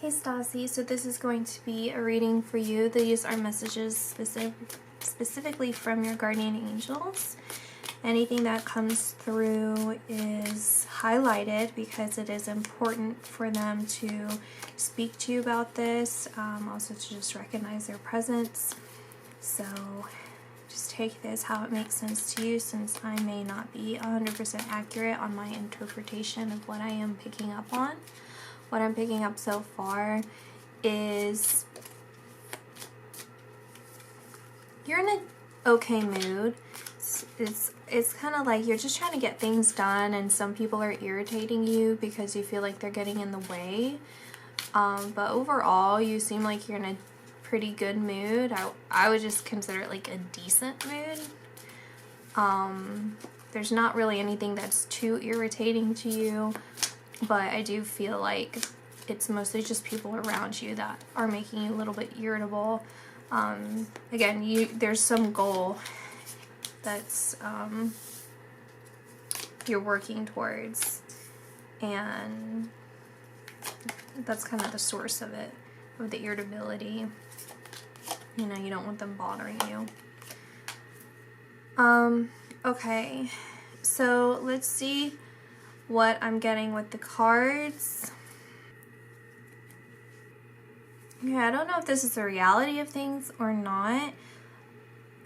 Hey Stassie, so this is going to be a reading for you. These are messages specifically from your guardian angels. Anything that comes through is highlighted because it is important for them to speak to you about this, also to just recognize their presence. So just take this how it makes sense to you, since I may not be 100% accurate on my interpretation of what I am picking up on. What I'm picking up so far is you're in an okay mood. It's kind of like you're just trying to get things done, and some people are irritating you because you feel like they're getting in the way. But overall, you seem like you're in a pretty good mood. I would just consider it like a decent mood. There's not really anything that's too irritating to you. But I do feel like it's mostly just people around you that are making you a little bit irritable. Again, there's some goal that's you're working towards, and that's kind of the source of it, of the irritability. You know, you don't want them bothering you. Okay, so let's see what I'm getting with the cards. Yeah, I don't know if this is the reality of things or not.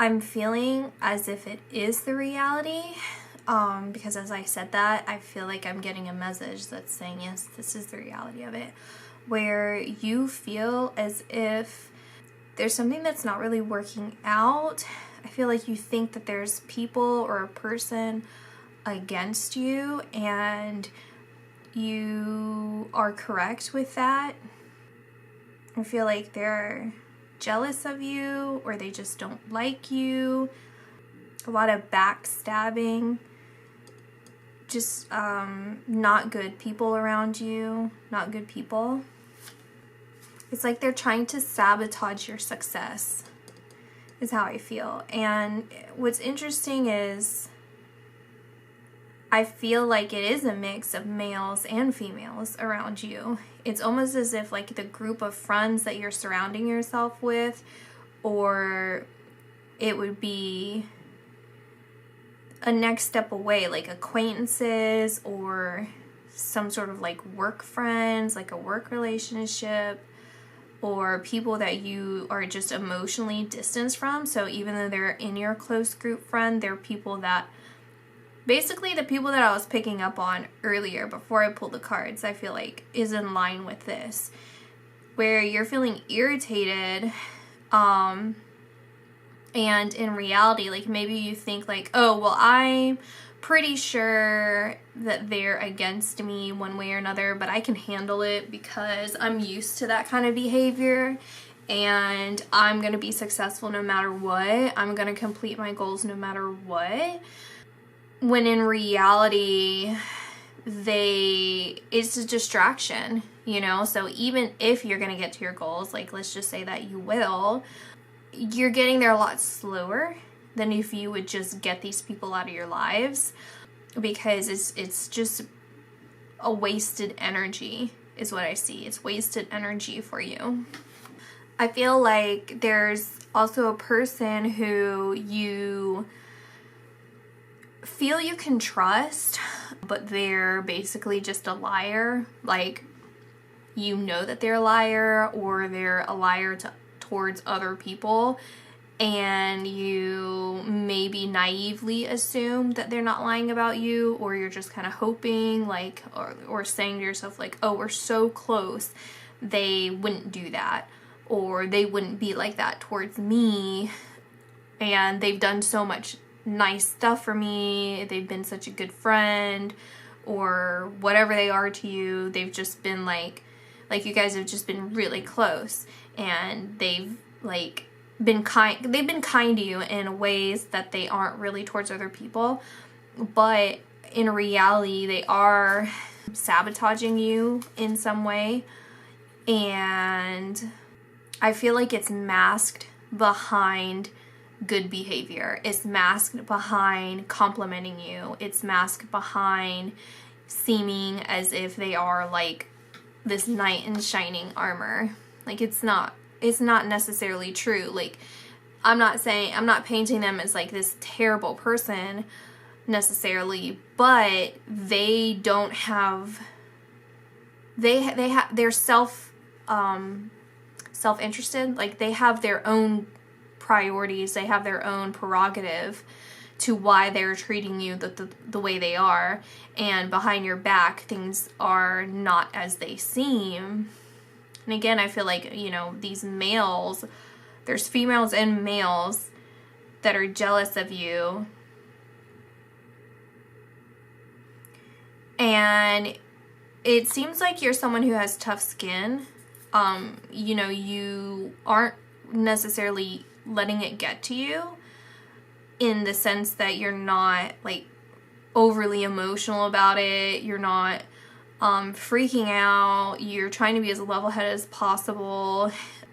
I'm feeling as if it is the reality, because as I said that, I feel like I'm getting a message that's saying, yes, this is the reality of it, where you feel as if there's something that's not really working out. I feel like you think that there's people or a person against you, and you are correct with that. I feel like they're jealous of you, or they just don't like you. A lot of backstabbing, just not good people around you, not good people. It's like they're trying to sabotage your success, is how I feel. And what's interesting is I feel like it is a mix of males and females around you. It's almost as if like the group of friends that you're surrounding yourself with, or it would be a next step away, like acquaintances or some sort of like work friends, like a work relationship, or people that you are just emotionally distanced from. So even though they're in your close group friend, they're people that basically the people that I was picking up on earlier before I pulled the cards, I feel like is in line with this, where you're feeling irritated, and in reality, like maybe you think like, oh, well, I'm pretty sure that they're against me one way or another, but I can handle it because I'm used to that kind of behavior, and I'm going to be successful no matter what. I'm going to complete my goals no matter what. When in reality, it's a distraction, you know? So even if you're going to get to your goals, like let's just say that you will, you're getting there a lot slower than if you would just get these people out of your lives, because it's just a wasted energy is what I see. It's wasted energy for you. I feel like there's also a person who you feel you can trust, but they're basically just a liar. Like, you know that they're a liar, or they're a liar towards other people, and you maybe naively assume that they're not lying about you, or you're just kind of hoping, like, or saying to yourself like, oh, we're so close, they wouldn't do that, or they wouldn't be like that towards me, and they've done so much nice stuff for me, they've been such a good friend, or whatever they are to you. They've just been like you guys have just been really close, and they've like been kind to you in ways that they aren't really towards other people, but in reality they are sabotaging you in some way. And I feel like it's masked behind good behavior. It's masked behind complimenting you. It's masked behind seeming as if they are like this knight in shining armor. Like, it's not necessarily true. Like, I'm not painting them as like this terrible person necessarily, but they don't have, they're self-interested. Like, they have their own priorities, they have their own prerogative to why they're treating you the way they are, and behind your back things are not as they seem. And again, I feel like, you know, these males, there's females and males that are jealous of you, and it seems like you're someone who has tough skin. You know, you aren't necessarily letting it get to you, in the sense that you're not like overly emotional about it. You're not freaking out. You're trying to be as level-headed as possible.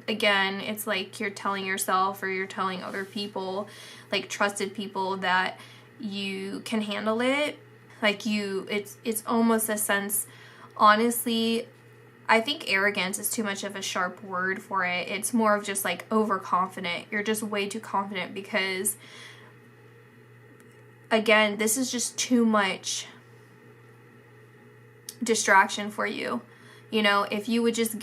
Again, it's like you're telling yourself, or you're telling other people, like trusted people, that you can handle it. Like, it's almost a sense, honestly, I think arrogance is too much of a sharp word for it. It's more of just like overconfident. You're just way too confident because, again, this is just too much distraction for you. You know, if you would just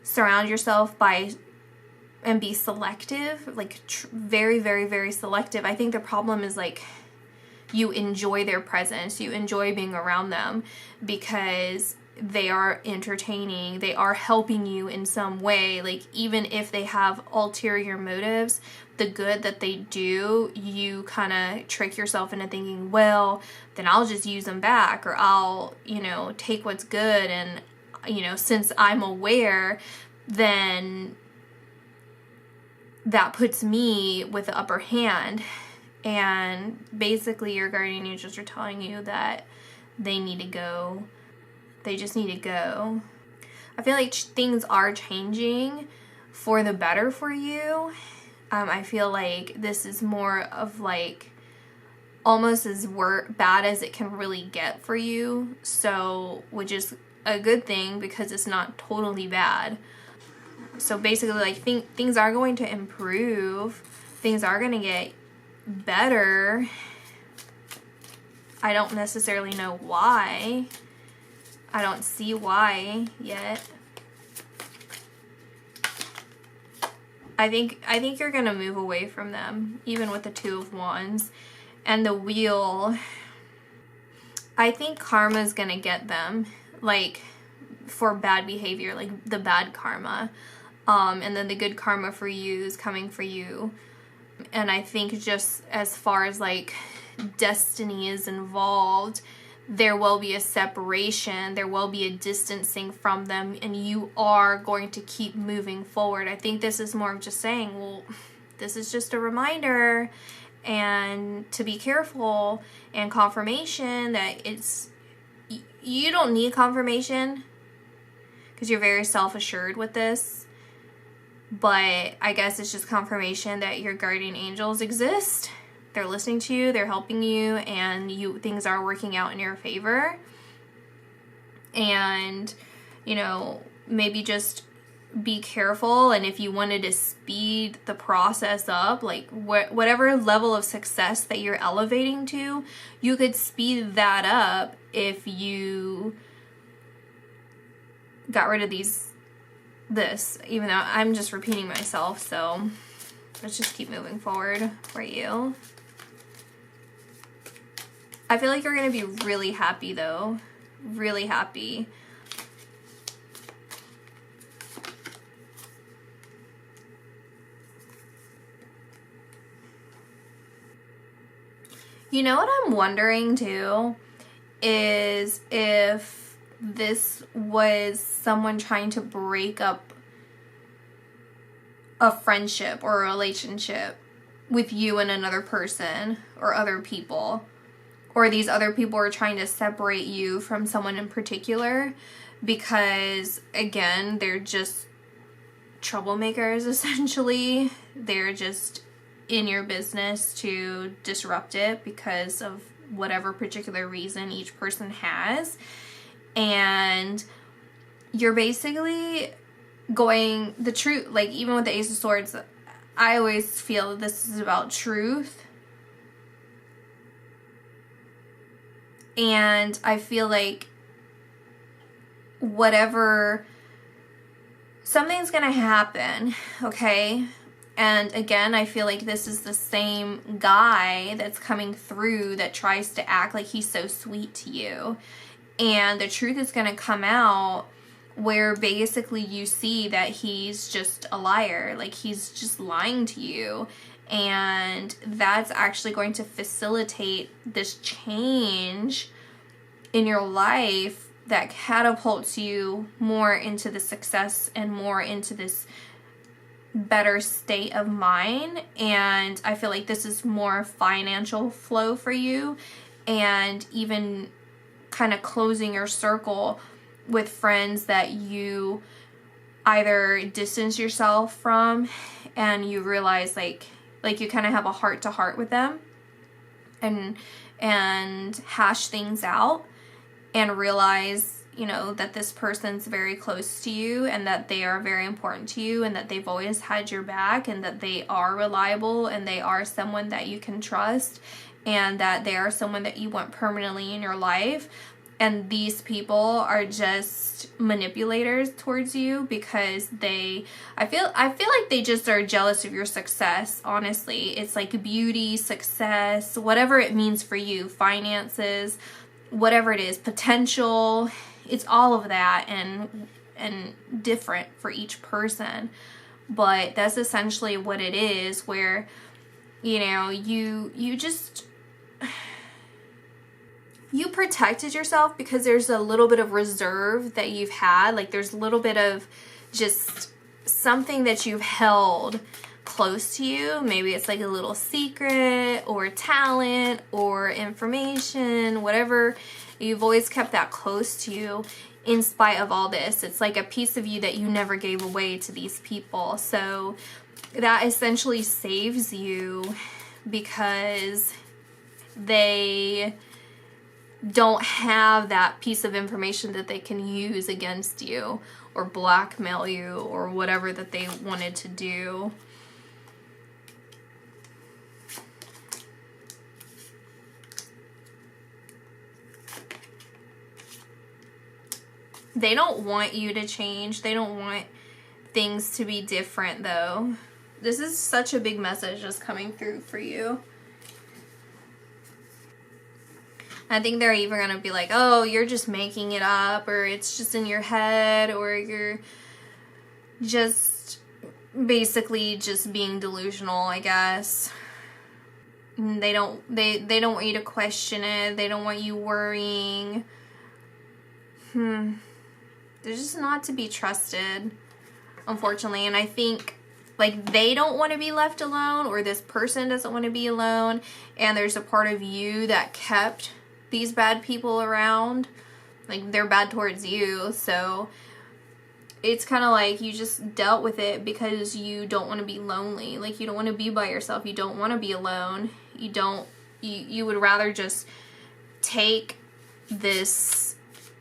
surround yourself by and be selective, like very, very, very selective. I think the problem is like you enjoy their presence, you enjoy being around them because they are entertaining, they are helping you in some way. Like, even if they have ulterior motives, the good that they do, you kind of trick yourself into thinking, well, then I'll just use them back, or I'll, you know, take what's good, and, you know, since I'm aware, then that puts me with the upper hand. And basically your guardian angels are telling you that they need to go. They just need to go. I feel like things are changing for the better for you. I feel like this is more of like almost as bad as it can really get for you. So, which is a good thing because it's not totally bad. So basically, like, things are going to improve. Things are going to get better. I don't necessarily know why. I don't see why yet. I think you're going to move away from them, even with the Two of Wands and the Wheel. I think karma's going to get them, like, for bad behavior, like the bad karma. And then the good karma for you is coming for you. And I think just as far as like destiny is involved, there will be a separation, there will be a distancing from them, and you are going to keep moving forward. I think this is more of just saying, well, this is just a reminder, and to be careful, and confirmation that it's, you don't need confirmation because you're very self-assured with this, but I guess it's just confirmation that your guardian angels exist. They're listening to you, they're helping you, and things are working out in your favor. And, you know, maybe just be careful, and if you wanted to speed the process up, like whatever level of success that you're elevating to, you could speed that up if you got rid of this, even though I'm just repeating myself, so let's just keep moving forward for you. I feel like you're going to be really happy, though. Really happy. You know what I'm wondering, too? Is if this was someone trying to break up a friendship or a relationship with you and another person or other people. Or these other people are trying to separate you from someone in particular because, again, they're just troublemakers, essentially. They're just in your business to disrupt it because of whatever particular reason each person has. and you're basically going the truth. Like, even with the Ace of Swords, I always feel this is about truth. And I feel like something's gonna happen, okay? And again, I feel like this is the same guy that's coming through that tries to act like he's so sweet to you. And the truth is gonna come out where basically you see that he's just a liar. Like, he's just lying to you. And that's actually going to facilitate this change in your life that catapults you more into the success and more into this better state of mind. And I feel like this is more financial flow for you, and even kind of closing your circle with friends that you either distance yourself from, and you realize like you kind of have a heart-to-heart with them and hash things out and realize, you know, that this person's very close to you and that they are very important to you and that they've always had your back and that they are reliable and they are someone that you can trust and that they are someone that you want permanently in your life. And these people are just manipulators towards you because I feel like they just are jealous of your success, honestly. It's like beauty, success, whatever it means for you, finances, whatever it is, potential. It's all of that and different for each person. But that's essentially what it is, where, you know, you just... you protected yourself because there's a little bit of reserve that you've had. Like, there's a little bit of just something that you've held close to you. Maybe it's like a little secret or talent or information, whatever. You've always kept that close to you in spite of all this. It's like a piece of you that you never gave away to these people. So that essentially saves you because they don't have that piece of information that they can use against you or blackmail you or whatever that they wanted to do. They don't want you to change. They don't want things to be different, though. This is such a big message just coming through for you. I think they're even going to be like, oh, you're just making it up, or it's just in your head, or you're just basically just being delusional, I guess. They don't want you to question it. They don't want you worrying. They're just not to be trusted, unfortunately. And I think, like, they don't want to be left alone, or this person doesn't want to be alone, and there's a part of you that kept these bad people around. Like, they're bad towards you, so it's kind of like you just dealt with it because you don't want to be lonely. Like, you don't want to be by yourself. You don't want to be alone. You would rather just take this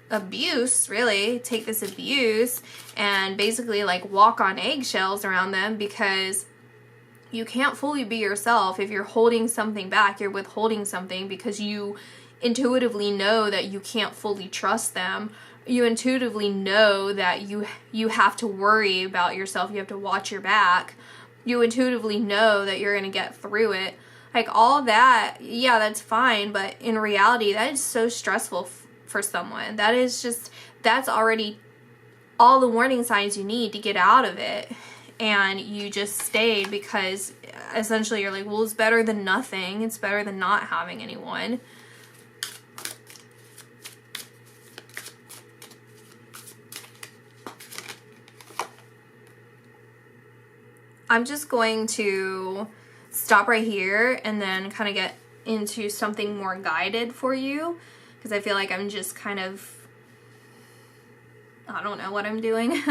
abuse, really, take this abuse and basically, like, walk on eggshells around them, because you can't fully be yourself. If you're holding something back, you're withholding something because you intuitively know that you can't fully trust them. You intuitively know that you have to worry about yourself. You have to watch your back. You intuitively know that you're going to get through it. Like, all that, yeah, that's fine, but in reality, that is so stressful for someone. That's already all the warning signs you need to get out of it. And you just stay because essentially you're like, well, it's better than nothing. It's better than not having anyone. I'm just going to stop right here and then kind of get into something more guided for you, because I feel like I'm just kind of, I don't know what I'm doing.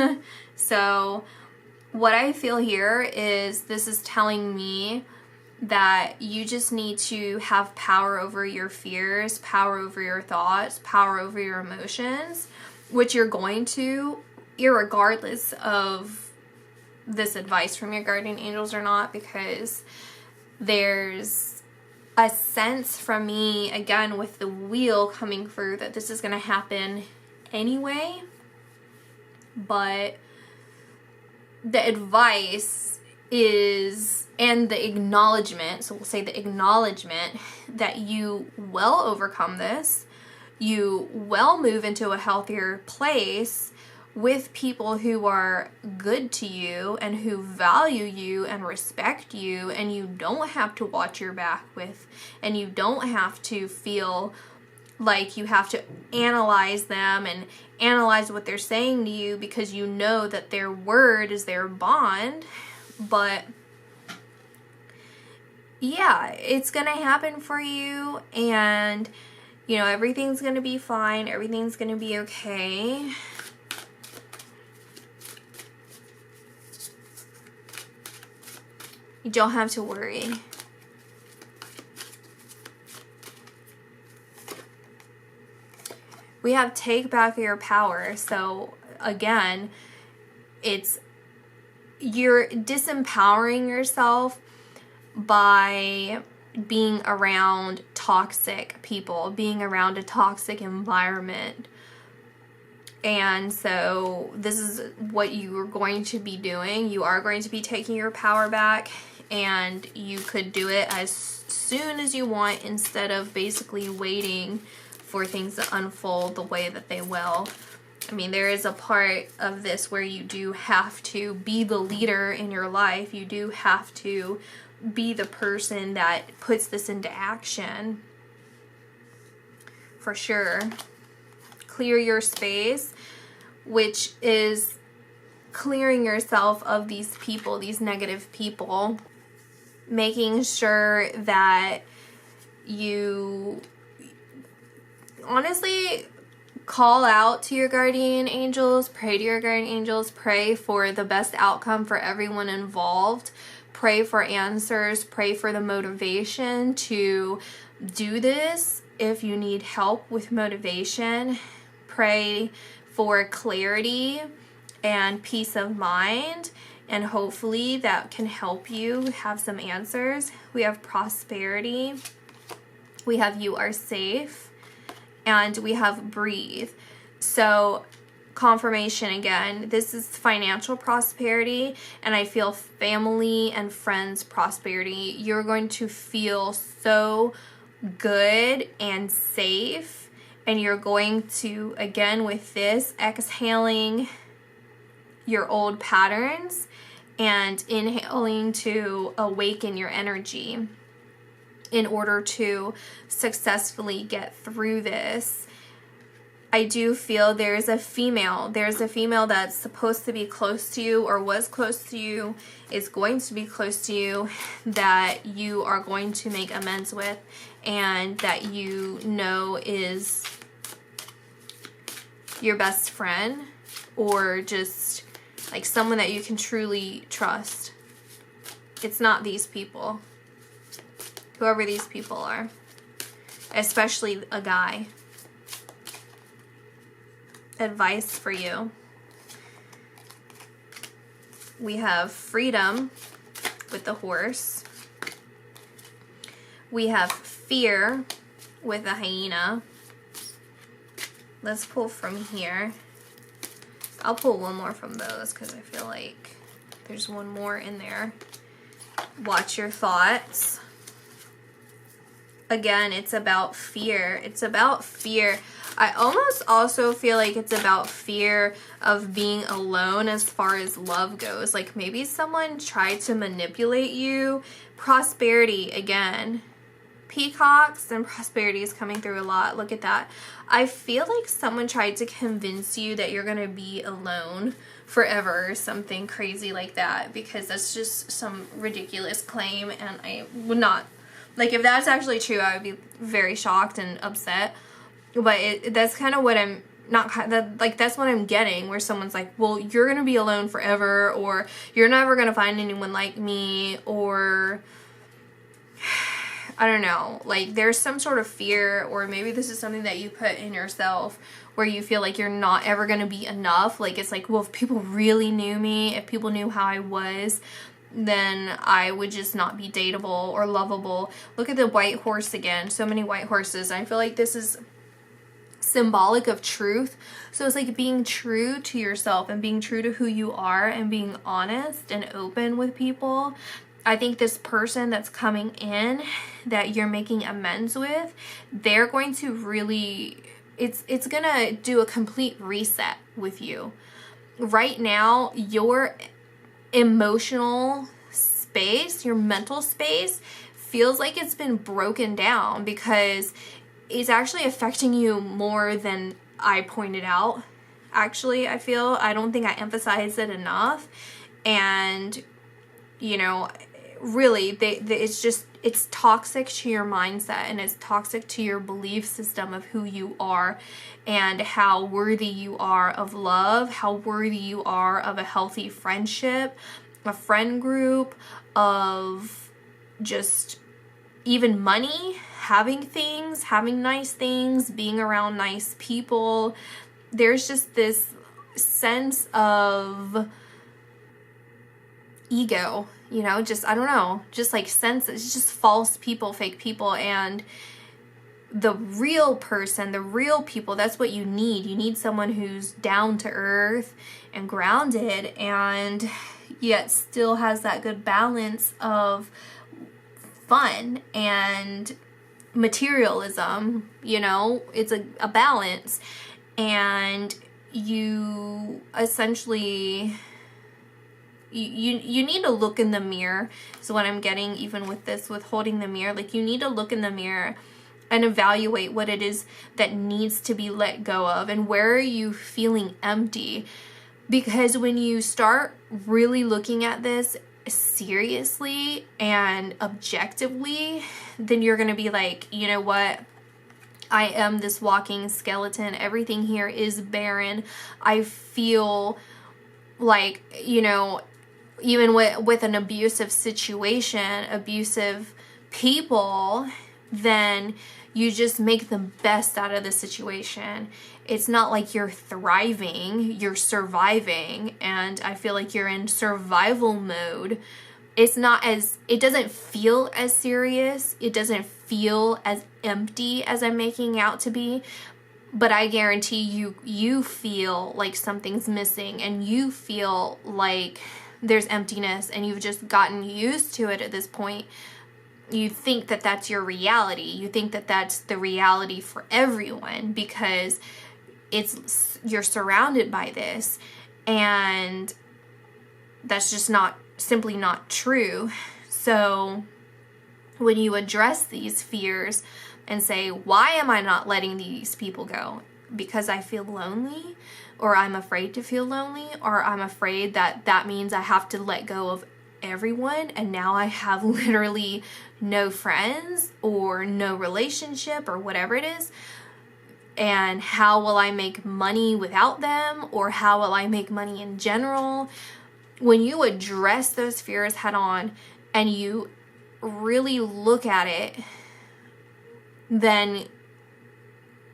So what I feel here is this is telling me that you just need to have power over your fears, power over your thoughts, power over your emotions, which you're going to, irregardless of this advice from your guardian angels or not, because there's a sense from me, again, with the wheel coming through, that this is going to happen anyway. But the advice is, and the acknowledgement, so we'll say the acknowledgement that you will overcome this, you will move into a healthier place with people who are good to you and who value you and respect you, and you don't have to watch your back with, and you don't have to feel like you have to analyze them and analyze what they're saying to you, because you know that their word is their bond. But yeah, it's gonna happen for you, and you know, everything's gonna be fine, everything's gonna be okay. You don't have to worry. We have take back your power. So again, it's, you're disempowering yourself by being around toxic people, being around a toxic environment. And so this is what you are going to be doing. You are going to be taking your power back, and you could do it as soon as you want, instead of basically waiting for things to unfold the way that they will. I mean, there is a part of this where you do have to be the leader in your life. You do have to be the person that puts this into action. For sure. Clear your space, which is clearing yourself of these people, these negative people. Making sure that you honestly call out to your guardian angels, pray to your guardian angels, pray for the best outcome for everyone involved, pray for answers, pray for the motivation to do this. If you need help with motivation, pray for clarity and peace of mind, and hopefully that can help you have some answers. We have prosperity, we have you are safe, and we have breathe. So confirmation again, this is financial prosperity, and I feel family and friends prosperity. You're going to feel so good and safe, and you're going to, again with this, exhaling your old patterns and inhaling to awaken your energy in order to successfully get through this. I do feel there's a female that's supposed to be close to you, or was close to you, is going to be close to you, that you are going to make amends with, and that you know is your best friend, or just like someone that you can truly trust. It's not these people. Whoever these people are. Especially a guy. Advice for you. We have freedom with the horse. We have fear with the hyena. Let's pull from here. I'll pull one more from those because I feel like there's one more in there. Watch your thoughts. Again, it's about fear. It's about fear. I almost also feel like it's about fear of being alone as far as love goes. Like maybe someone tried to manipulate you. Prosperity again. Peacocks and prosperity is coming through a lot. Look at that. I feel like someone tried to convince you that you're going to be alone forever or something crazy like that, because that's just some ridiculous claim, and I would not, like, if that's actually true, I would be very shocked and upset. But that's kind of what I'm that's what I'm getting, where someone's like, well, you're going to be alone forever, or you're never going to find anyone like me, or I don't know, like there's some sort of fear, or maybe this is something that you put in yourself where you feel like you're not ever going to be enough. Like it's like, well, if people really knew me, if people knew how I was, then I would just not be dateable or lovable. Look at the white horse again. So many white horses. I feel like this is symbolic of truth. So it's like being true to yourself and being true to who you are and being honest and open with people. I think this person that's coming in that you're making amends with, they're going to really, it's gonna do a complete reset with you. Right now, your emotional space, your mental space feels like it's been broken down because it's actually affecting you more than I pointed out. Actually, I don't think I emphasized it enough. And, you know, really, it's toxic to your mindset, and it's toxic to your belief system of who you are and how worthy you are of love, how worthy you are of a healthy friendship, a friend group, of just even money, having things, having nice things, being around nice people. There's just this sense of ego, you know, just, I don't know, just like sense, it's just false people, fake people. And the real person, the real people, that's what you need. You need someone who's down to earth and grounded, and yet still has that good balance of fun and materialism. You know, it's a balance. And you essentially, you need to look in the mirror. So what I'm getting even with this, with holding the mirror, like you need to look in the mirror and evaluate what it is that needs to be let go of, and where are you feeling empty. Because when you start really looking at this seriously and objectively, then you're gonna be like, you know what, I am this walking skeleton. Everything here is barren. I feel like, you know, even with an abusive situation, abusive people, then you just make the best out of the situation. It's not like you're thriving, you're surviving. And I feel like you're in survival mode. It doesn't feel as serious. It doesn't feel as empty as I'm making out to be. But I guarantee you feel like something's missing, and you feel like there's emptiness, and you've just gotten used to it at this point. You think that that's your reality. You think that that's the reality for everyone because you're surrounded by this, and that's just simply not true. So when you address these fears and say, why am I not letting these people go? Because I feel lonely, or I'm afraid to feel lonely, or I'm afraid that means I have to let go of everyone, and now I have literally no friends or no relationship or whatever it is. And how will I make money without them? Or how will I make money in general? When you address those fears head on and you really look at it, then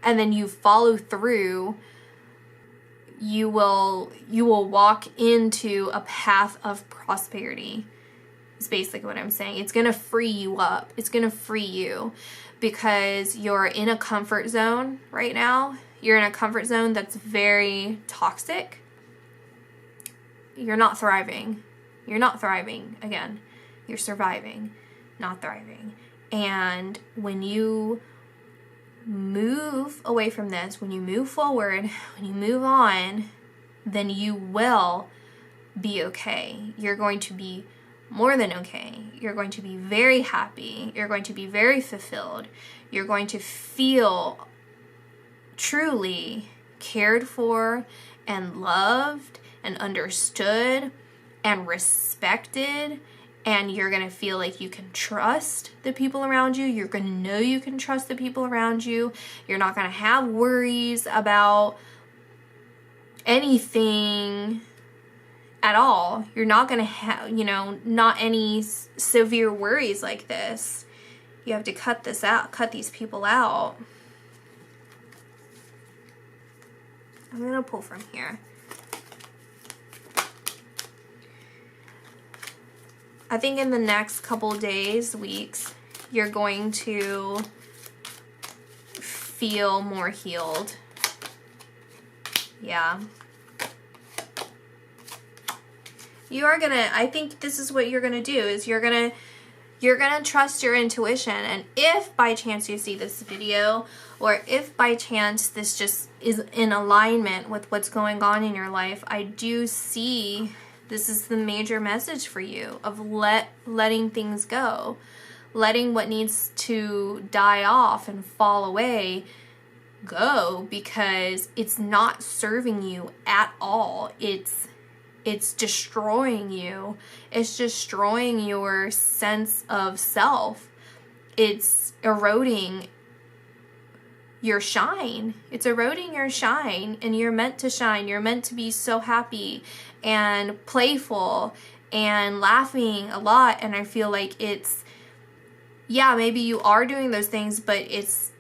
you follow through, you will walk into a path of prosperity. Is basically what I'm saying. It's going to free you up. It's going to free you because you're in a comfort zone right now. You're in a comfort zone that's very toxic. You're not thriving. You're not thriving. Again, you're surviving, not thriving. And when you move away from this, when you move forward, when you move on, then you will be okay. You're going to be more than okay. You're going to be very happy. You're going to be very fulfilled. You're going to feel truly cared for and loved and understood and respected. And you're going to feel like you can trust the people around you. You're going to know you can trust the people around you. You're not going to have worries about anything at all. You're not going to have, not any severe worries like this. You have to cut this out, cut these people out. I'm going to pull from here. I think in the next couple days, weeks, you're going to feel more healed. Yeah. You are gonna, I think this is what you're gonna do, is you're gonna trust your intuition. And if by chance you see this video, or if by chance this just is in alignment with what's going on in your life, I do see this is the major message for you of letting things go. Letting what needs to die off and fall away go, because it's not serving you at all. It's destroying you. It's destroying your sense of self. It's eroding your shine. It's eroding your shine, and you're meant to shine. You're meant to be so happy and playful and laughing a lot. And I feel like it's, yeah, maybe you are doing those things, but it's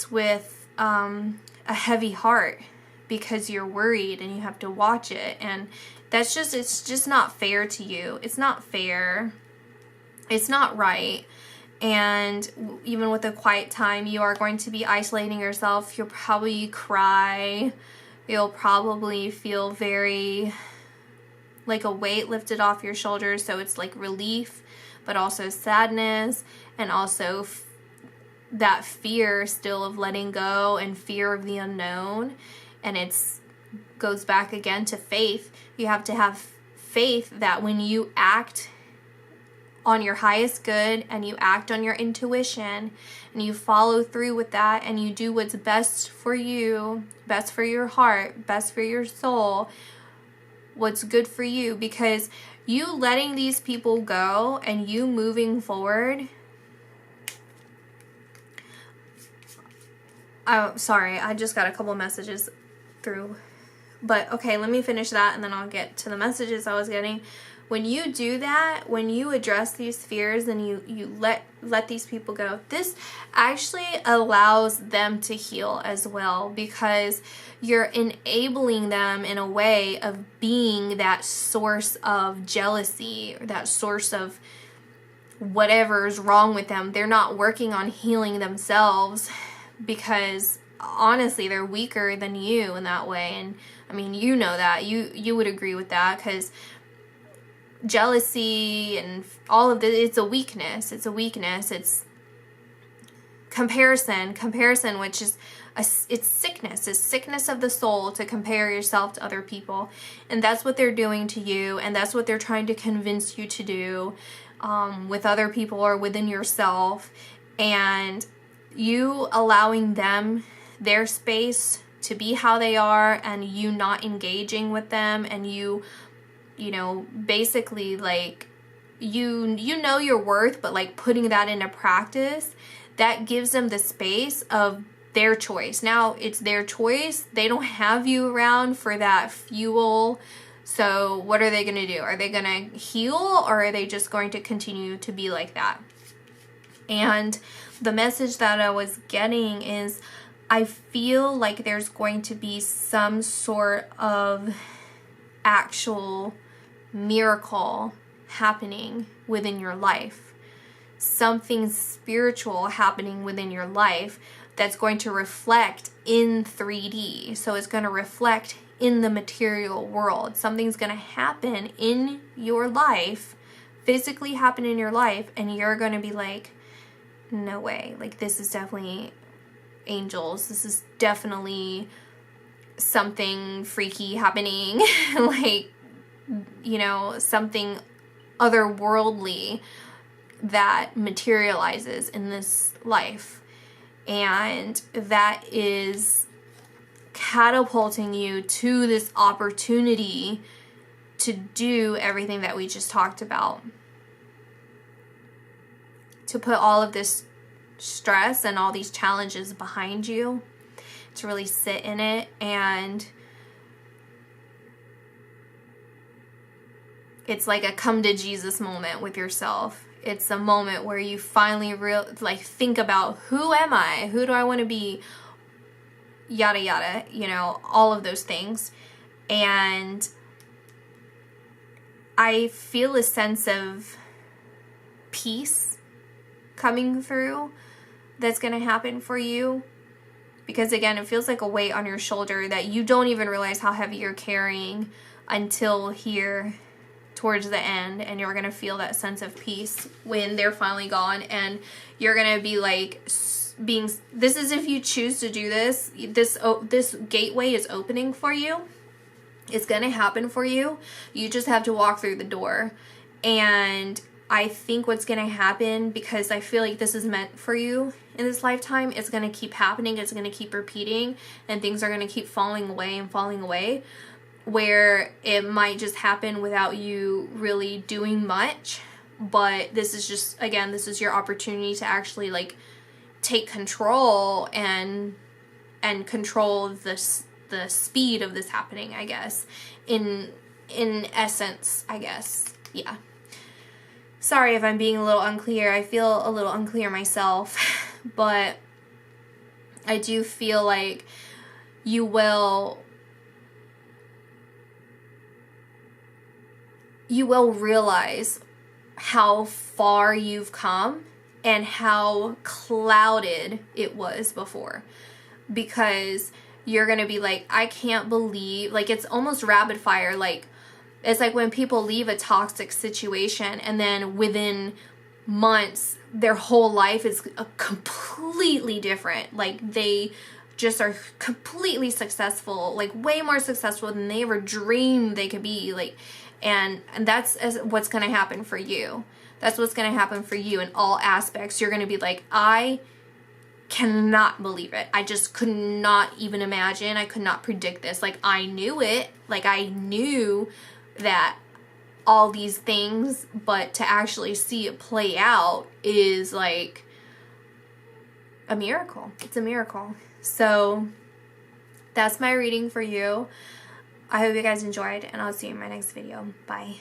with a heavy heart, because you're worried and you have to watch it. And that's just, it's just not fair to you. It's not fair. It's not right. And even with a quiet time, you are going to be isolating yourself. You'll probably cry. You'll probably feel very like a weight lifted off your shoulders. So it's like relief, but also sadness, and also that fear still of letting go, and fear of the unknown. And it's goes back again to faith. You have to have faith that when you act on your highest good, and you act on your intuition, and you follow through with that, and you do what's best for you, best for your heart, best for your soul, what's good for you, because you letting these people go and you moving forward. Oh, sorry, I just got a couple messages through. But okay, let me finish that and then I'll get to the messages I was getting. When you do that, when you address these fears and you let these people go, this actually allows them to heal as well, because you're enabling them in a way of being that source of jealousy, or that source of whatever's wrong with them. They're not working on healing themselves, because honestly they're weaker than you in that way. And I mean, you know that, you would agree with that, because jealousy and all of this, it's a weakness. It's comparison, which is it's sickness. It's sickness of the soul to compare yourself to other people. And that's what they're doing to you, and that's what they're trying to convince you to do with other people or within yourself. And you allowing them their space to be how they are, and you not engaging with them, and you know, basically like you know your worth, but like putting that into practice, that gives them the space of their choice. Now it's their choice. They don't have you around for that fuel. So what are they going to do? Are they going to heal, or are they just going to continue to be like that? And the message that I was getting is, I feel like there's going to be some sort of actual miracle happening within your life. Something spiritual happening within your life that's going to reflect in 3D. So it's going to reflect in the material world. Something's going to happen in your life, physically happen in your life, and you're going to be like, no way. Like, this is definitely angels. This is definitely something freaky happening. Like, you know, something otherworldly that materializes in this life. And that is catapulting you to this opportunity to do everything that we just talked about. To put all of this stress and all these challenges behind you, to really sit in it. And it's like a come to Jesus moment with yourself. It's a moment where you finally think about, who am I? Who do I want to be? Yada yada, you know, all of those things. And I feel a sense of peace coming through that's going to happen for you. Because again, it feels like a weight on your shoulder that you don't even realize how heavy you're carrying until here towards the end, and you're going to feel that sense of peace when they're finally gone, and you're going to be like this is if you choose to do this. This gateway is opening for you. It's going to happen for you. You just have to walk through the door. And I think what's going to happen, because I feel like this is meant for you in this lifetime, it's going to keep happening. It's going to keep repeating, and things are going to keep falling away, where it might just happen without you really doing much. But this is just, again, this is your opportunity to actually like take control and control the speed of this happening, I guess, in essence, I guess. Yeah. Sorry if I'm being a little unclear. I feel a little unclear myself, but I do feel like you will realize how far you've come and how clouded it was before, because you're going to be like, I can't believe, like, it's almost rapid fire. Like, it's like when people leave a toxic situation and then within months, their whole life is completely different. Like, they just are completely successful, like way more successful than they ever dreamed they could be. Like, and that's what's going to happen for you. That's what's going to happen for you in all aspects. You're going to be like, I cannot believe it. I just could not even imagine. I could not predict this. Like, I knew it. Like, I knew that all these things, but to actually see it play out is like a miracle. It's a miracle. So that's my reading for you. I hope you guys enjoyed, and I'll see you in my next video. Bye.